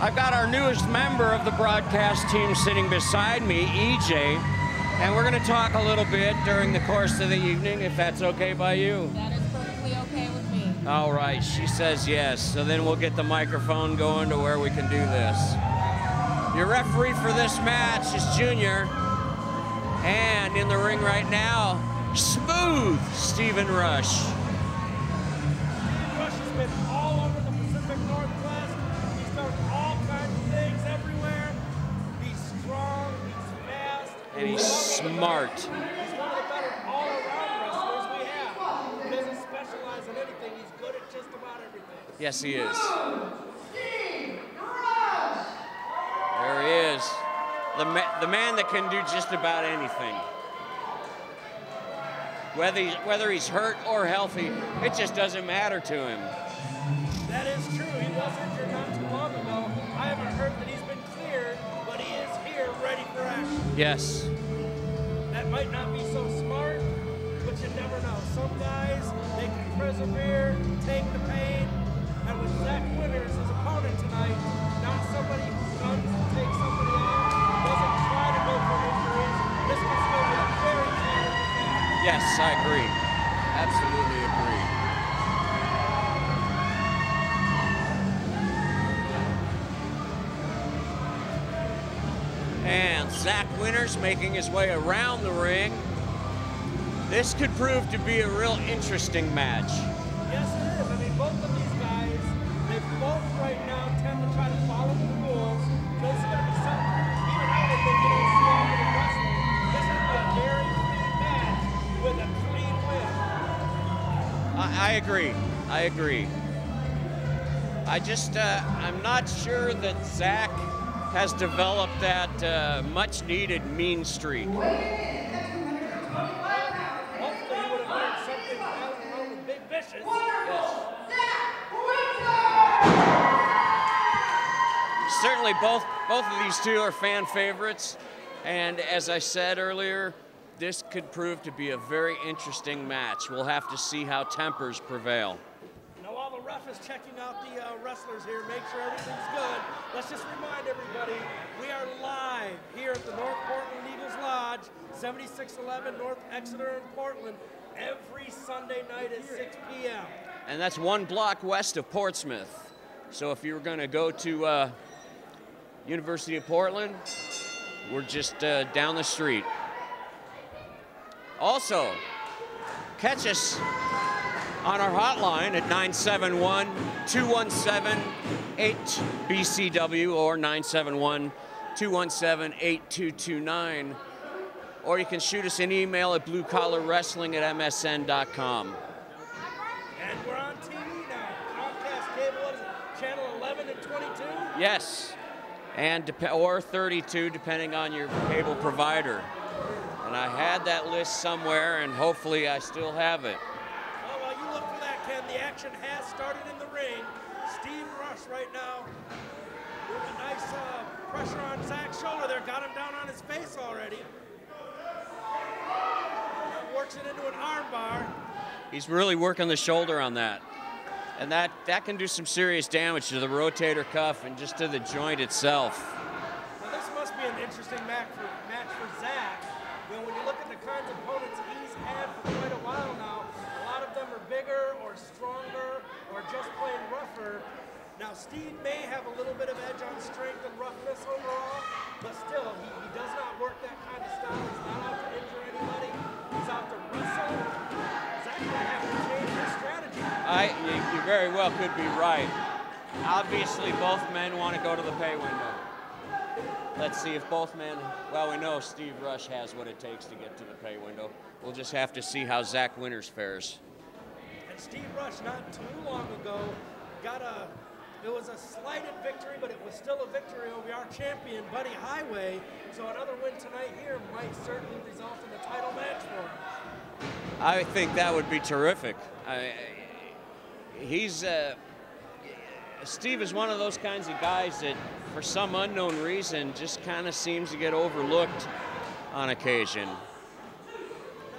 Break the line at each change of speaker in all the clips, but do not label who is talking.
I've got our newest member of the broadcast team sitting beside me, EJ, and we're going to talk a little bit during the course of the evening, if that's okay by you.
That is perfectly okay with me.
All right, she says yes, so then we'll get the microphone going to where we can do this. Your referee for this match is Junior, and in the ring right now, Smooth Stephen Rush.
Steve Rush has been all over the Pacific Northwest. He's done all kinds of things everywhere. He's strong, he's fast.
And he's smart.
He's one of the better all-around wrestlers we have. He doesn't specialize in anything. He's good at just about everything.
Yes, he is. There he is. The man that can do just about anything. Whether he's hurt or healthy, it just doesn't matter to him.
That is true. He was injured not too long ago. I haven't heard that he's been cleared, but he is here ready for action.
Yes.
That might not be so smart, but you never know. Some guys, they can persevere, take the pain, and with Zack Winters, his opponent tonight, not somebody who guns to take somebody out, doesn't try to go for injuries. This can still be a very challenging match.
Yes, I agree. Absolutely agree. And Zack Winters making his way around the ring. This could prove to be a real interesting match.
Yes, it is. I mean, both of these guys, they both right now tend to try to follow the rules. This is going to be something, even though they think you don't see all of the wrestling, this is a very clean match with a clean win.
I agree. I agree. I'm not sure that Zack has developed that much-needed mean streak.
Hopefully he would have learned something from out around with Big Vicious.
Yes. Certainly both of these two are fan favorites, and as I said earlier, this could prove to be a very interesting match. We'll have to see how tempers prevail.
Now while the ref is checking out the wrestlers here, make sure everything's good, let's just remind everybody, we are live here at the North Portland Eagles Lodge, 7611 North Exeter in Portland, every Sunday night at 6 p.m.
And that's 1 block west of Portsmouth. So if you were going to go to University of Portland, we're just down the street. Also, catch us on our hotline at 971-217-8BCW or 971-217-8229. Or you can shoot us an email at bluecollarwrestling@msn.com.
And we're on TV now. Comcast Cable, what is it, channel 11 and 22?
Yes, and or 32, depending on your cable provider. And I had that list somewhere, and hopefully I still have it.
Well, while you look for that, Ken, the action has started in the ring. Steve Rush right now with a nice pressure on Zack's shoulder there. Got him down on his face already. Now works it into an arm bar.
He's really working the shoulder on that. And that can do some serious damage to the rotator cuff and just to the joint itself.
Now this must be an interesting match for Zack. You know, when you look at the kinds of opponents he's had for quite a while now, a lot of them are bigger or stronger or just plain rougher. Now Steve may have a little bit of edge on strength and roughness overall, but still, he does not work that kind of style. He's not out to injure anybody. He's out to wrestle. Zack might have to change his strategy.
You very well could be right. Obviously, both men want to go to the pay window. Let's see if both men, well, we know Steve Rush has what it takes to get to the pay window. We'll just have to see how Zack Winters fares.
And Steve Rush, not too long ago, it was a slighted victory, but it was still a victory over our champion, Buddy Highway. So another win tonight here might certainly result in a title match for him.
I think that would be terrific. Steve is one of those kinds of guys that, for some unknown reason, just kind of seems to get overlooked on occasion.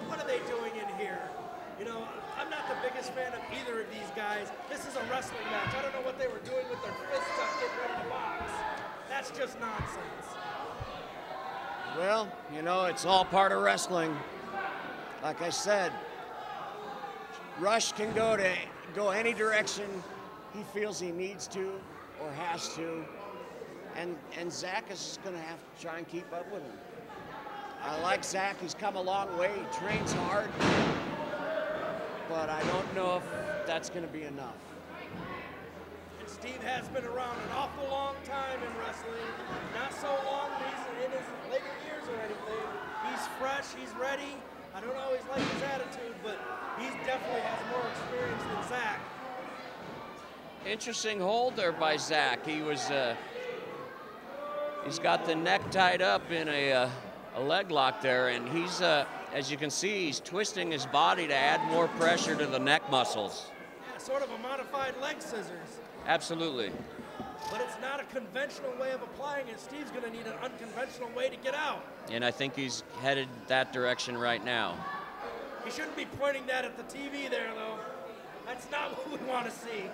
What are they doing in here? You know, I'm not the biggest fan of either of these guys. This is a wrestling match. I don't know what they were doing with their fists up getting ready to box. That's just nonsense.
Well, you know, it's all part of wrestling. Like I said, Rush can go any direction he feels he needs to or has to, and Zack is going to have to try and keep up with him. I like Zack. He's come a long way. He trains hard, but I don't know if that's going to be enough.
And Steve has been around an awful long time in wrestling. Not so long he's in his later years or anything. He's fresh. He's ready. I don't always like his attitude, but he definitely has more experience than Zack.
Interesting hold there by Zack. He was, he's got the neck tied up in a leg lock there, and he's, as you can see, he's twisting his body to add more pressure to the neck muscles.
Yeah, sort of a modified leg scissors.
Absolutely.
But it's not a conventional way of applying it. Steve's going to need an unconventional way to get out.
And I think he's headed that direction right now.
He shouldn't be pointing that at the TV there, though. That's not what we want to see.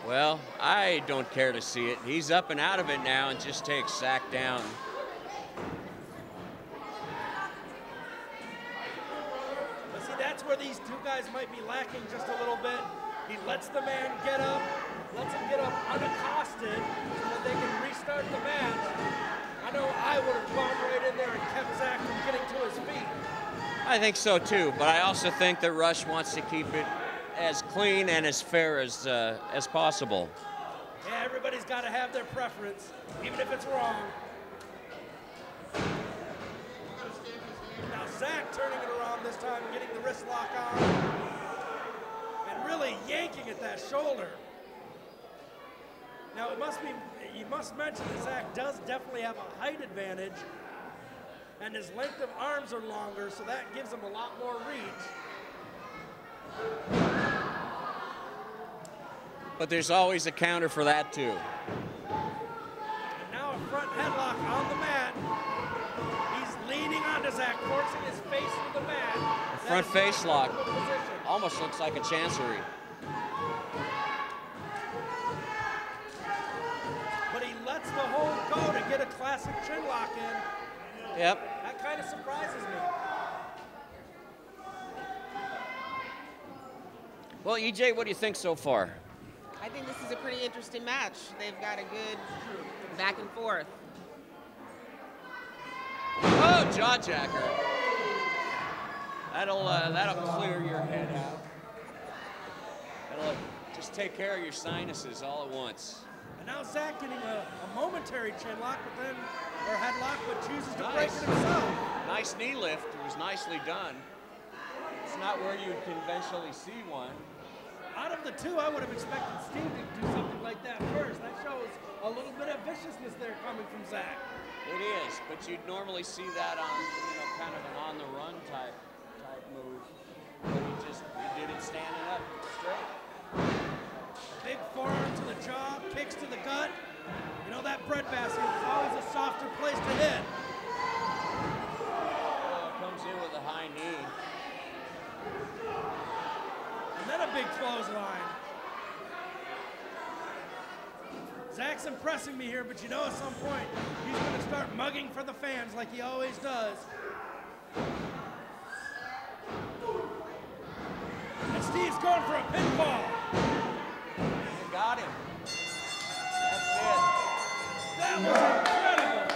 Well, I don't care to see it. He's up and out of it now and just takes Zack down.
But see, that's where these two guys might be lacking just a little bit. He lets the man get up, lets him get up unaccosted so that they can restart the match. I know I would have gone right in there and kept Zack from getting to his feet.
I think so too, but I also think that Rush wants to keep it as clean and as fair as possible.
Yeah, everybody's got to have their preference, even if it's wrong. Now Zack turning it around this time, getting the wrist lock on, and really yanking at that shoulder. Now it must be, you must mention that Zack does definitely have a height advantage, and his length of arms are longer, so that gives him a lot more reach.
But there's always a counter for that too.
And now a front headlock on the mat. He's leaning onto Zack, forcing his face to the mat.
The front face lock almost looks like a chancery.
But he lets the hold go to get a classic chin lock in.
Yep.
That kind of surprises me.
Well, EJ, what do you think so far?
I think this is a pretty interesting match. They've got a good back and forth.
Oh, jawjacker. That'll clear your head out. That'll just take care of your sinuses all at once.
And now Zack getting a momentary chin lock, but then, or headlock, but chooses to break it himself.
Nice knee lift. It was nicely done. It's not where you would conventionally see one.
Out of the two, I would have expected Steve to do something like that first. That shows a little bit of viciousness there coming from Zack.
It is, but you'd normally see that on, you know, kind of an on-the-run type move. But he did it standing up straight.
Big forearm to the jaw, kicks to the gut. You know, that bread basket is always a softer place to hit.
Oh, comes in with a high knee.
And then a big clothesline. Zack's impressing me here, but you know at some point he's going to start mugging for the fans like he always does. And Steve's going for a pinfall.
You got him. That's it.
That was incredible.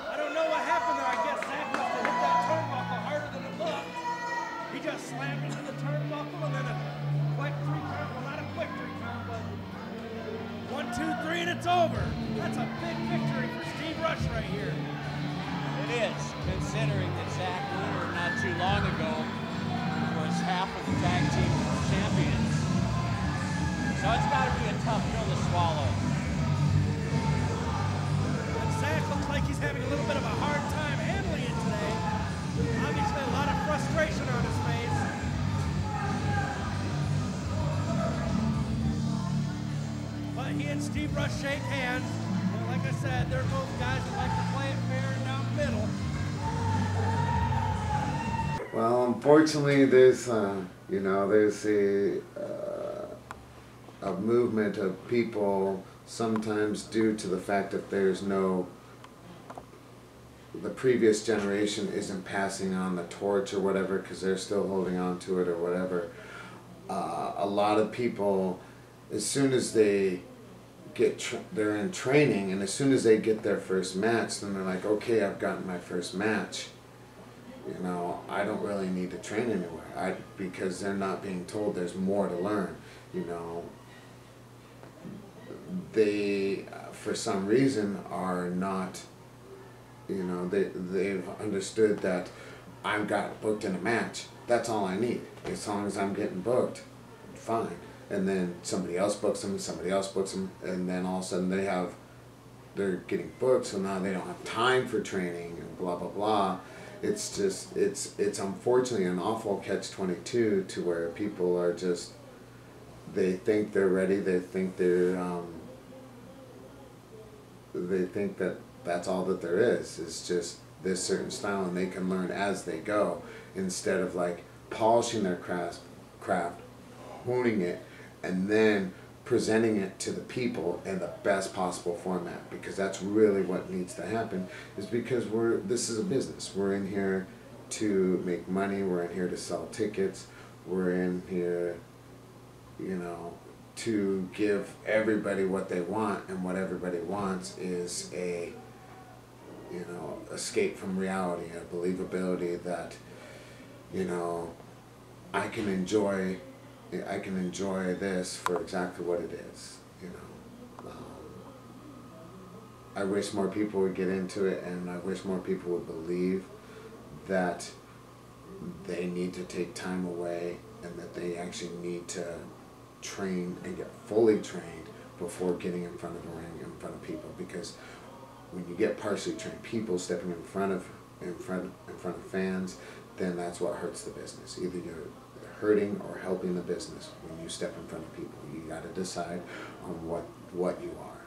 I don't know what happened there. I guess Zack must have hit that turnbuckle harder than it looked. He just slammed into the turnbuckle and then a quick 3 count. Well, not a quick 3 count, but 1, 2, 3, and it's over. That's a big victory for Steve Rush right here.
It is, considering that Zack Winters not too long ago was half of the Tag Team Champions. So it's got to be a tough pill to swallow.
And Zack looks like he's having a little bit of a hard time handling it today. Obviously a lot of frustration on his face. But he and Steve Rush shake hands. And like I said, they're both guys that like to play it fair and down the middle.
Well, unfortunately, this You know, there's a movement of people, sometimes due to the fact that the previous generation isn't passing on the torch or whatever because they're still holding on to it or whatever. A lot of people, as soon as they they're in training, and as soon as they get their first match, then they're like, okay, I've gotten my first match. You know, I don't really need to train anywhere because they're not being told there's more to learn. You know, they, for some reason, are not, you know, they've understood that I've got booked in a match. That's all I need. As long as I'm getting booked, fine. And then somebody else books them, somebody else books them, and then all of a sudden they're getting booked, so now they don't have time for training and blah, blah, blah. It's just, it's unfortunately an awful catch-22 to where people are just, they think they're ready, they think that that's all that there is just this certain style, and they can learn as they go instead of like polishing their craft, honing it, and then presenting it to the people in the best possible format, because that's really what needs to happen, is because this is a business. We're in here to make money, we're in here to sell tickets, we're in here, you know, to give everybody what they want, and what everybody wants is a, you know, escape from reality, a believability that, you know, I can enjoy this for exactly what it is, you know. I wish more people would get into it, and I wish more people would believe that they need to take time away, and that they actually need to train and get fully trained before getting in front of the ring, in front of people. Because when you get partially trained people stepping in front of fans, then that's what hurts the business. Either you're hurting or helping the business when you step in front of people. You got to decide on what you are.